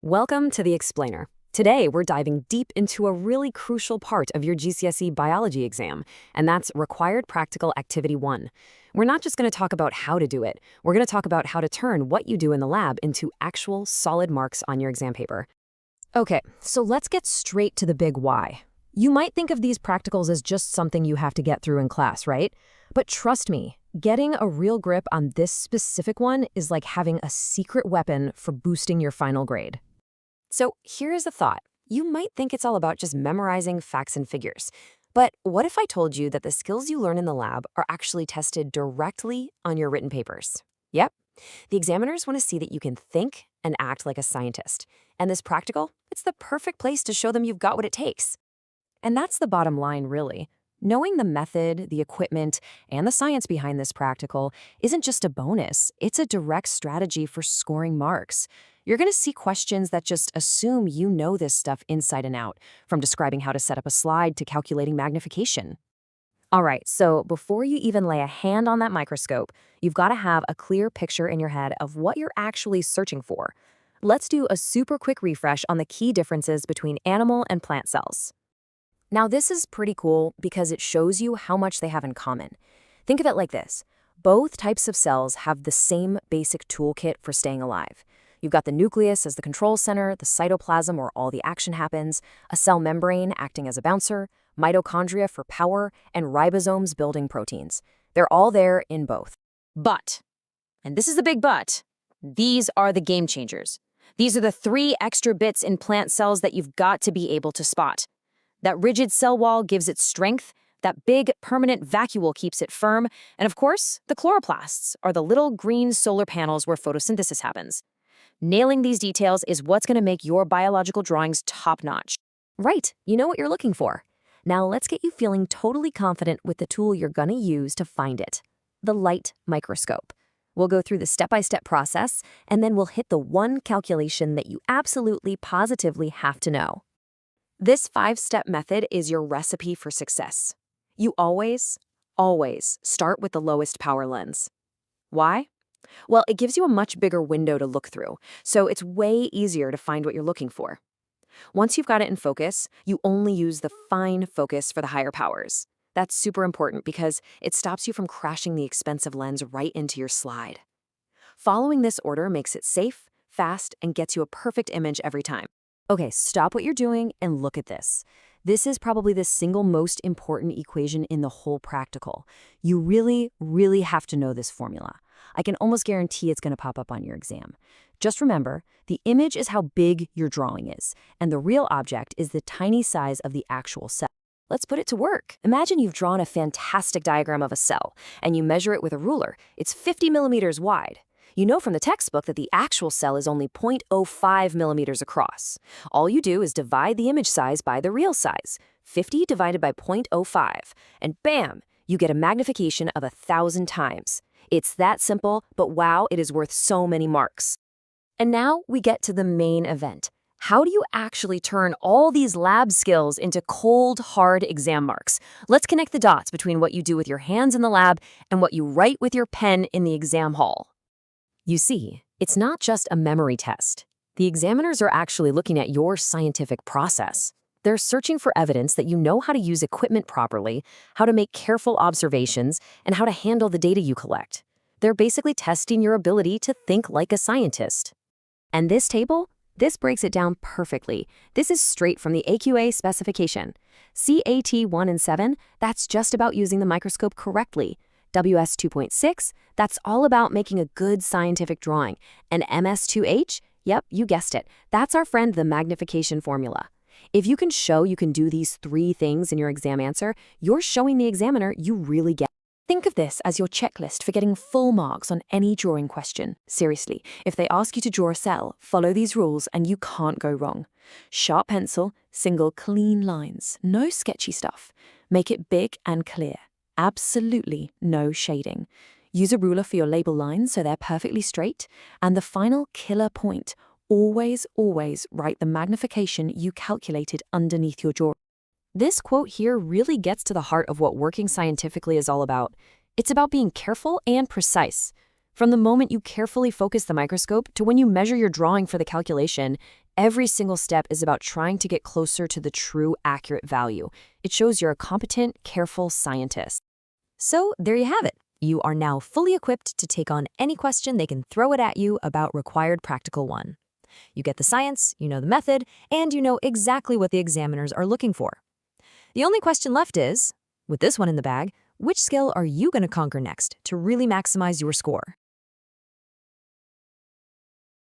Welcome to The Explainer. Today, we're diving deep into a really crucial part of your GCSE biology exam, and that's Required Practical Activity 1. We're not just going to talk about how to do it, we're going to talk about how to turn what you do in the lab into actual, solid marks on your exam paper. Okay, so let's get straight to the big why. You might think of these practicals as just something you have to get through in class, right? But trust me, getting a real grip on this specific one is like having a secret weapon for boosting your final grade. So here's a thought. You might think it's all about just memorizing facts and figures. But what if I told you that the skills you learn in the lab are actually tested directly on your written papers? Yep. The examiners want to see that you can think and act like a scientist. And this practical, it's the perfect place to show them you've got what it takes. And that's the bottom line, really. Knowing the method, the equipment, and the science behind this practical isn't just a bonus, it's a direct strategy for scoring marks. You're going to see questions that just assume you know this stuff inside and out, from describing how to set up a slide to calculating magnification. All right, so before you even lay a hand on that microscope, you've got to have a clear picture in your head of what you're actually searching for. Let's do a super quick refresh on the key differences between animal and plant cells. Now, this is pretty cool because it shows you how much they have in common. Think of it like this. Both types of cells have the same basic toolkit for staying alive. You've got the nucleus as the control center, the cytoplasm where all the action happens, a cell membrane acting as a bouncer, mitochondria for power, and ribosomes building proteins. They're all there in both. But, and this is the big but, these are the game changers. These are the 3 extra bits in plant cells that you've got to be able to spot. That rigid cell wall gives it strength, that big permanent vacuole keeps it firm, and of course, the chloroplasts are the little green solar panels where photosynthesis happens. Nailing these details is what's going to make your biological drawings top-notch. Right, you know what you're looking for. Now let's get you feeling totally confident with the tool you're going to use to find it, the light microscope. We'll go through the step-by-step process, and then we'll hit the one calculation that you absolutely positively have to know. This 5-step method is your recipe for success. You always start with the lowest power lens. Why? Well, it gives you a much bigger window to look through, so it's way easier to find what you're looking for. Once you've got it in focus, you only use the fine focus for the higher powers. That's super important because it stops you from crashing the expensive lens right into your slide. Following this order makes it safe, fast, and gets you a perfect image every time. Okay, stop what you're doing and look at this. This is probably the single most important equation in the whole practical. You really have to know this formula. I can almost guarantee it's going to pop up on your exam. Just remember, the image is how big your drawing is, and the real object is the tiny size of the actual cell. Let's put it to work. Imagine you've drawn a fantastic diagram of a cell, and you measure it with a ruler. It's 50 millimeters wide. You know from the textbook that the actual cell is only 0.05 millimeters across. All you do is divide the image size by the real size, 50 divided by 0.05, and bam, you get a magnification of 1,000 times. It's that simple, but wow, it is worth so many marks. And now we get to the main event. How do you actually turn all these lab skills into cold, hard exam marks? Let's connect the dots between what you do with your hands in the lab and what you write with your pen in the exam hall. You see, it's not just a memory test. The examiners are actually looking at your scientific process. They're searching for evidence that you know how to use equipment properly, how to make careful observations, and how to handle the data you collect. They're basically testing your ability to think like a scientist. And this table? This breaks it down perfectly. This is straight from the AQA specification. CAT 1 and 7, that's just about using the microscope correctly. WS 2.6, that's all about making a good scientific drawing. And MS2H, yep, you guessed it. That's our friend, the magnification formula. If you can show you can do these 3 things in your exam answer, you're showing the examiner you really get. Think of this as your checklist for getting full marks on any drawing question. Seriously, if they ask you to draw a cell, follow these rules and you can't go wrong. Sharp pencil, single clean lines, no sketchy stuff. Make it big and clear. Absolutely no shading. Use a ruler for your label lines so they're perfectly straight. And the final killer point, always write the magnification you calculated underneath your drawing. This quote here really gets to the heart of what working scientifically is all about. It's about being careful and precise. From the moment you carefully focus the microscope to when you measure your drawing for the calculation, every single step is about trying to get closer to the true accurate value. It shows you're a competent, careful scientist. So there you have it. You are now fully equipped to take on any question they can throw it at you about Required Practical 1. You get the science, you know the method, and you know exactly what the examiners are looking for. The only question left is, with this one in the bag, which skill are you going to conquer next to really maximize your score?